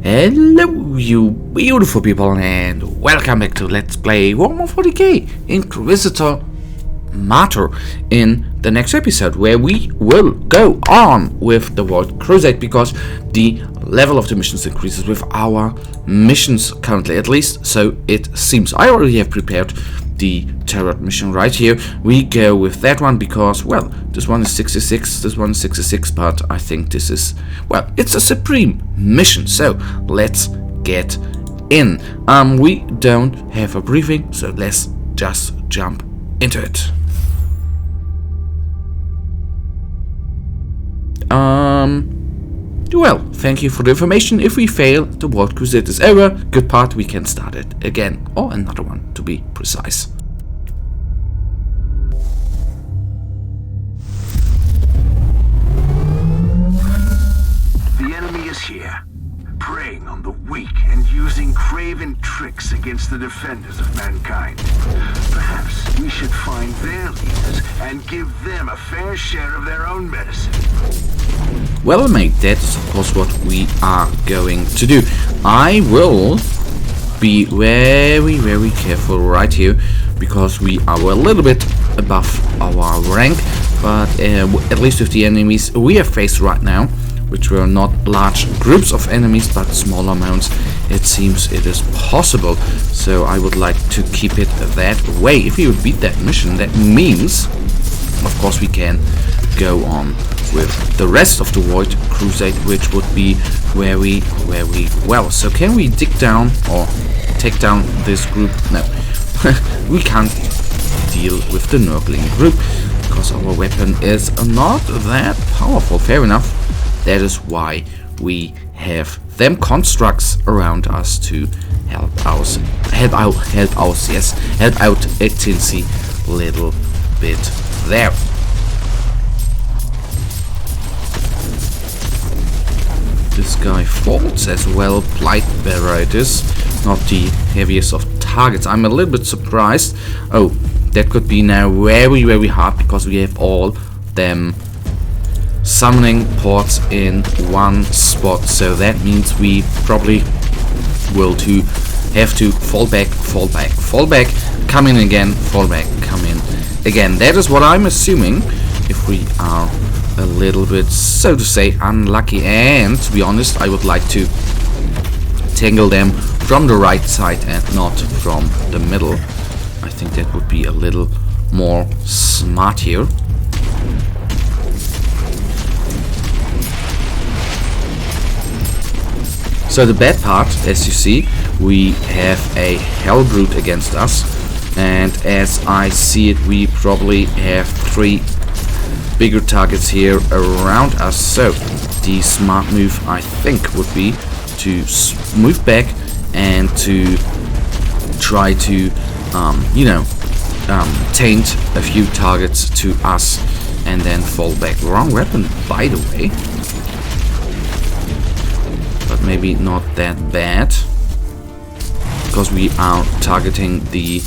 Hello, you beautiful people, and welcome back to Let's Play Warhammer 40k Inquisitor Martyr in the next episode, where we will go on with the World Crusade, because the level of the missions increases with our missions currently, at least so it seems. I already have prepared the terror mission right here. We go with that one because, well, this one is 66, this one is 66, but I think this is, well, it's a supreme mission, so let's get in. We don't have a briefing, so let's just jump into it. Well, thank you for the information. If we fail, the World Crusade is over. Good part, we can start it again. Or another one, to be precise. The enemy is here, preying on the weak and using craven tricks against the defenders of mankind. Perhaps we should find their leaders and give them a fair share of their own medicine. Well, mate, that is of course what we are going to do. I will be very careful right here, because we are a little bit above our rank, but at least with the enemies we have faced right now, which were not large groups of enemies but small amounts, it seems it is possible. So I would like to keep it that way. If we would beat that mission, that means of course we can go on with the rest of the Void Crusade, which would be very well. So can we dig down or take down this group? No. We can't deal with the Nurgling group because our weapon is not that powerful. Fair enough. That is why we have them constructs around us to help out a tinsy little bit there. This guy falls as well. Blight bearer it is, not the heaviest of targets. I'm a little bit surprised. Oh, that could be now very hard, because we have all them summoning ports in one spot. So that means we probably will have to fall back, come in again, fall back, come in again. That is what I'm assuming if we are a little bit, so to say, unlucky. And to be honest, I would like to tangle them from the right side and not from the middle. I think that would be a little more smart here. So the bad part, as you see, we have a Hellbrute against us, and as I see it, we probably have 3 bigger targets here around us. So the smart move, I think, would be to move back and to try to taint a few targets to us and then fall back. Wrong weapon, by the way, but maybe not that bad, because we are targeting the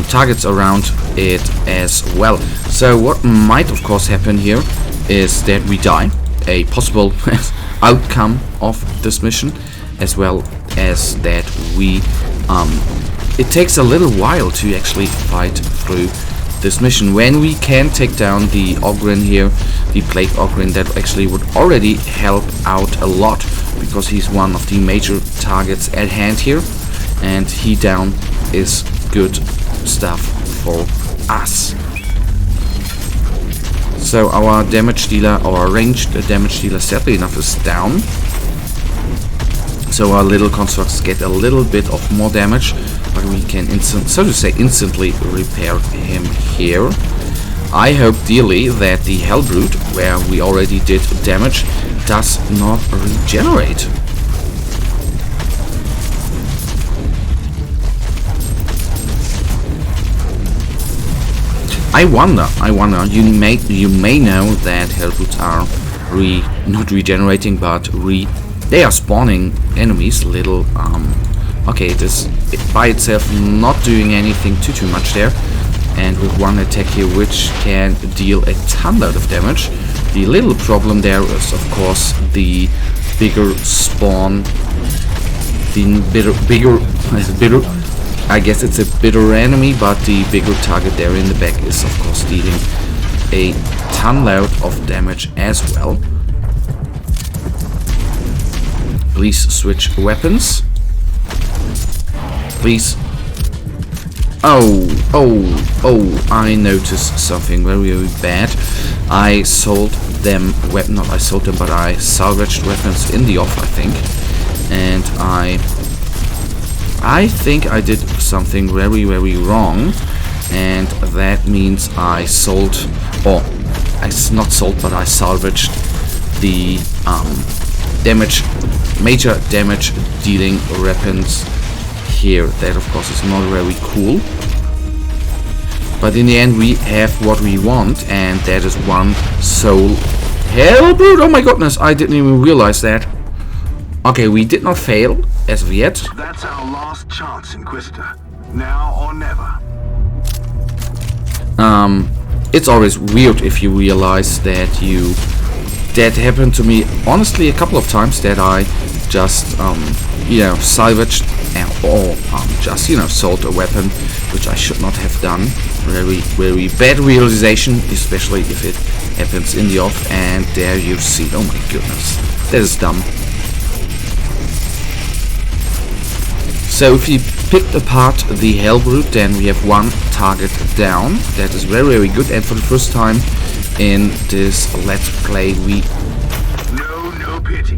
targets around it as well. So what might of course happen here is that we die, a possible outcome of this mission, as well as that we it takes a little while to actually fight through this mission. When we can take down the Ogren here, the Plague Ogren, that actually would already help out a lot, because he's one of the major targets at hand here, and he down is good stuff for us. So our damage dealer, our ranged damage dealer, sadly enough, is down. So our little constructs get a little bit of more damage, but we can instantly repair him here. I hope dearly that the Hellbrute, where we already did damage, does not regenerate. I wonder, you may know that Hellbrutes are not regenerating, but they are spawning enemies, little, okay, it is by itself not doing anything too much there, and with one attack here, which can deal a ton load of damage. The little problem there is, of course, the bigger spawn the bigger, I guess it's a bigger enemy, but the bigger target there in the back is of course dealing a ton load of damage as well. Please switch weapons. Please. Oh, I noticed something very, very bad. I sold them, not I sold them, but I salvaged weapons in the off, I think. And I think I did something very, very wrong. And that means I sold, or I not sold, but I salvaged the major damage dealing weapons here. That of course is not very cool. But in the end we have what we want, and that is one soul hellbrute. Oh my goodness, I didn't even realize that. Okay, we did not fail as of yet. That's our last chance, Inquisitor. Now or never. It's always weird if you realize that that happened to me honestly a couple of times, that I just you know, salvaged or just, you know, sold a weapon which I should not have done. Very, very bad realization, especially if it happens in the off. And there you see, oh my goodness, that is dumb. So if you picked apart the hellbrute, then we have one target down. That is very, very good. And for the first time in this let's play, no pity.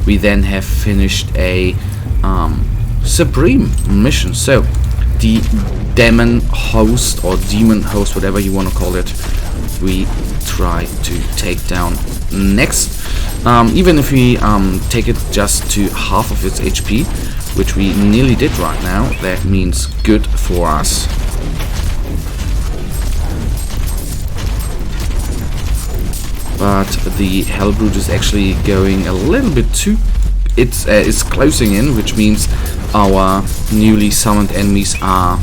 We then have finished a supreme mission. So the demon host, or demon host, whatever you want to call it, we try to take down next. Even if we take it just to half of its HP, which we nearly did right now, that means good for us. But the hellbrute is actually going a little bit too, it's closing in, which means our newly summoned enemies are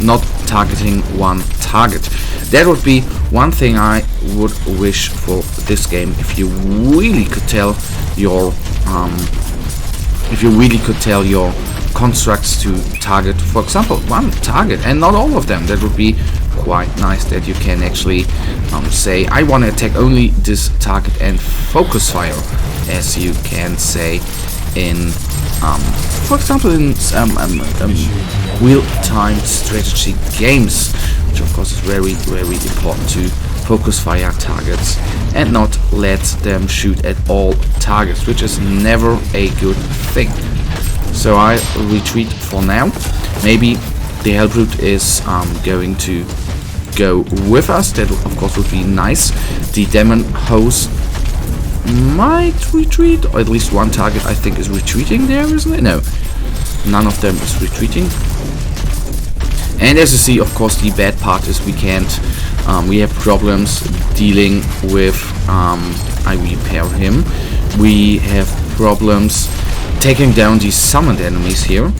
not targeting one target. That would be one thing I would wish for this game, if you really could tell your constructs to target, for example, one target and not all of them. That would be quite nice, that you can actually say, I want to attack only this target and focus fire, as you can say in for example in real-time strategy games, which of course is very, very important to focus fire targets and not let them shoot at all targets, which is never a good thing. So I retreat for now. Maybe the hellbrute is going to go with us. That of course would be nice. The demon host might retreat, or at least one target I think is retreating there, isn't it? No, none of them is retreating. And as you see, of course, the bad part is we can't, we have problems dealing with, I repair him, we have problems taking down these summoned enemies here.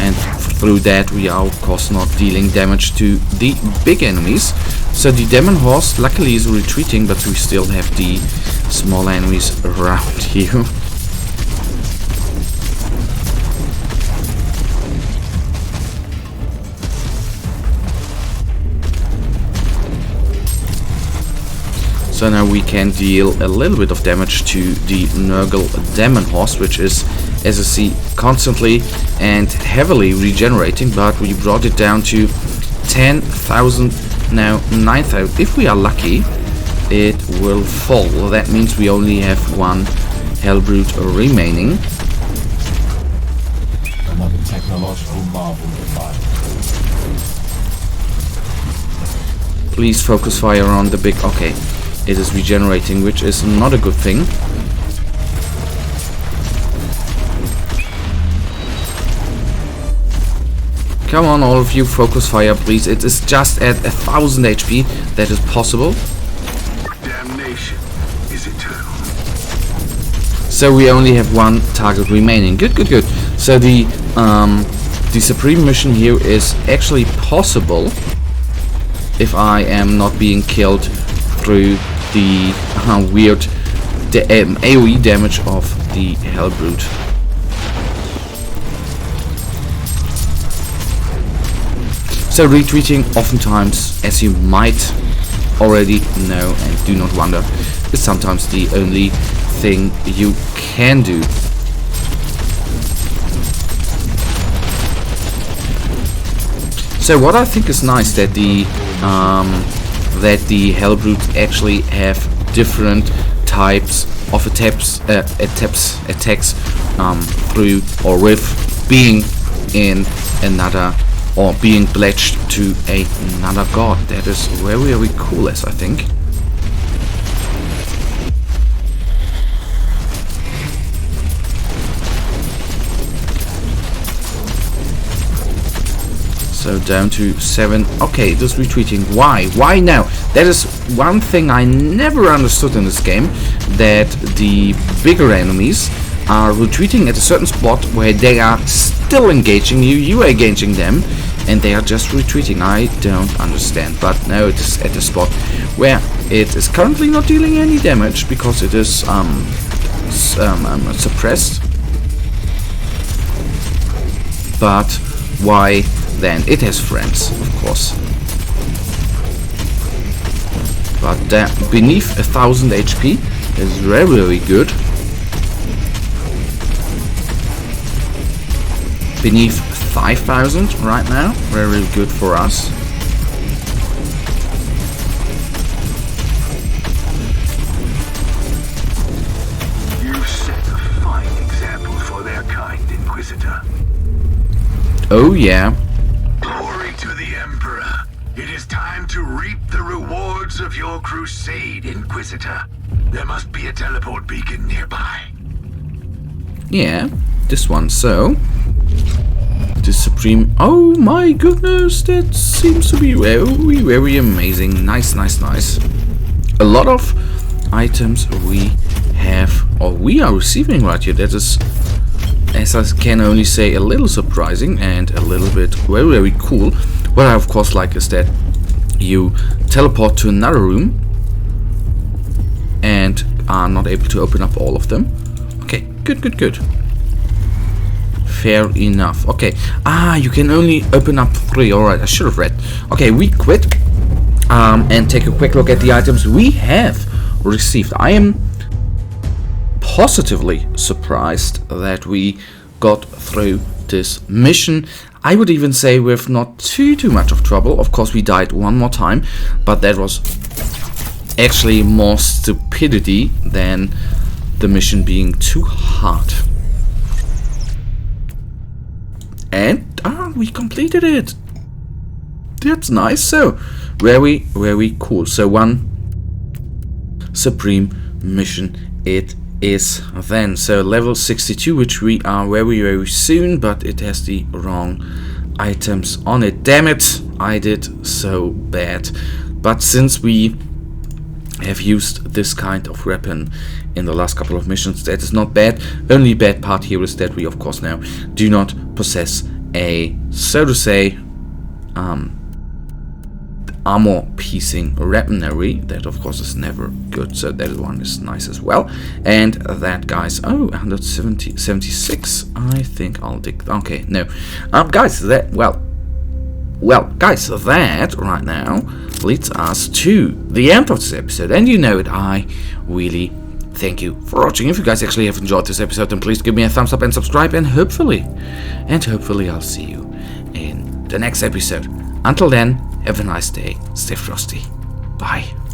And through that we are of course not dealing damage to the big enemies. So the demon horse luckily is retreating, but we still have the small enemies around here. So now we can deal a little bit of damage to the Nurgle demon horse, which is, as you see, constantly and heavily regenerating, but we brought it down to 10,000, now 9,000. If we are lucky, it will fall. Well, that means we only have one hellbrute remaining. Another technological marvel defined. Please focus fire on the big... Okay, it is regenerating, which is not a good thing. Come on, all of you, focus fire, please. It is just at 1,000 HP. That is possible. Damnation is eternal. So we only have one target remaining. Good, good, good. So the supreme mission here is actually possible if I am not being killed through the weird the AoE damage of the Hellbrute. So retreating oftentimes, as you might already know and do not wonder, is sometimes the only thing you can do. So what I think is nice that the Hellbrutes actually have different types of attacks through or with being in another or being pledged to another god. That is very, very cool, as I think. So down to 7. Okay, just retreating. Why? Why now? That is one thing I never understood in this game, that the bigger enemies are retreating at a certain spot where they are still engaging you, you are engaging them, and they are just retreating. I don't understand. But now it is at a spot where it is currently not dealing any damage because it is suppressed. But why then? It has friends, of course. But beneath 1000 HP is very, very good. Beneath 5000 right now, very good for us. You set a fine example for their kind, Inquisitor. Oh yeah. Glory to the Emperor. It is time to reap the rewards of your crusade, Inquisitor. There must be a teleport beacon nearby. Yeah, this one. So the Supreme. Oh my goodness, that seems to be very, very amazing. Nice, nice, nice. A lot of items we have, or we are receiving right here. That is, as I can only say, a little surprising and a little bit very, very cool. What I of course like is that you teleport to another room and are not able to open up all of them. Okay, good, good, good. Fair enough. Okay. You can only open up 3. Alright, I should have read. Okay, we quit. And take a quick look at the items we have received. I am positively surprised that we got through this mission. I would even say with not too much of trouble. Of course, we died one more time, but that was actually more stupidity than the mission being too hard. And we completed it. That's nice. So very, very cool. So one Supreme mission it is then. So level 62, which we are very, very soon, but it has the wrong items on it. Damn it, I did so bad. But since we have used this kind of weapon in the last couple of missions, that is not bad. Only bad part here is that we of course now do not possess a, so to say, armor piecing weaponry. That of course is never good, so that one is nice as well. And that, guys, 176. I think I'll dig. Okay, no, guys, that guys, that right now leads us to the end of this episode, and you know it. I really thank you for watching. If you guys actually have enjoyed this episode, then please give me a thumbs up and subscribe, and hopefully I'll see you in the next episode. Until then, have a nice day. Stay frosty. Bye.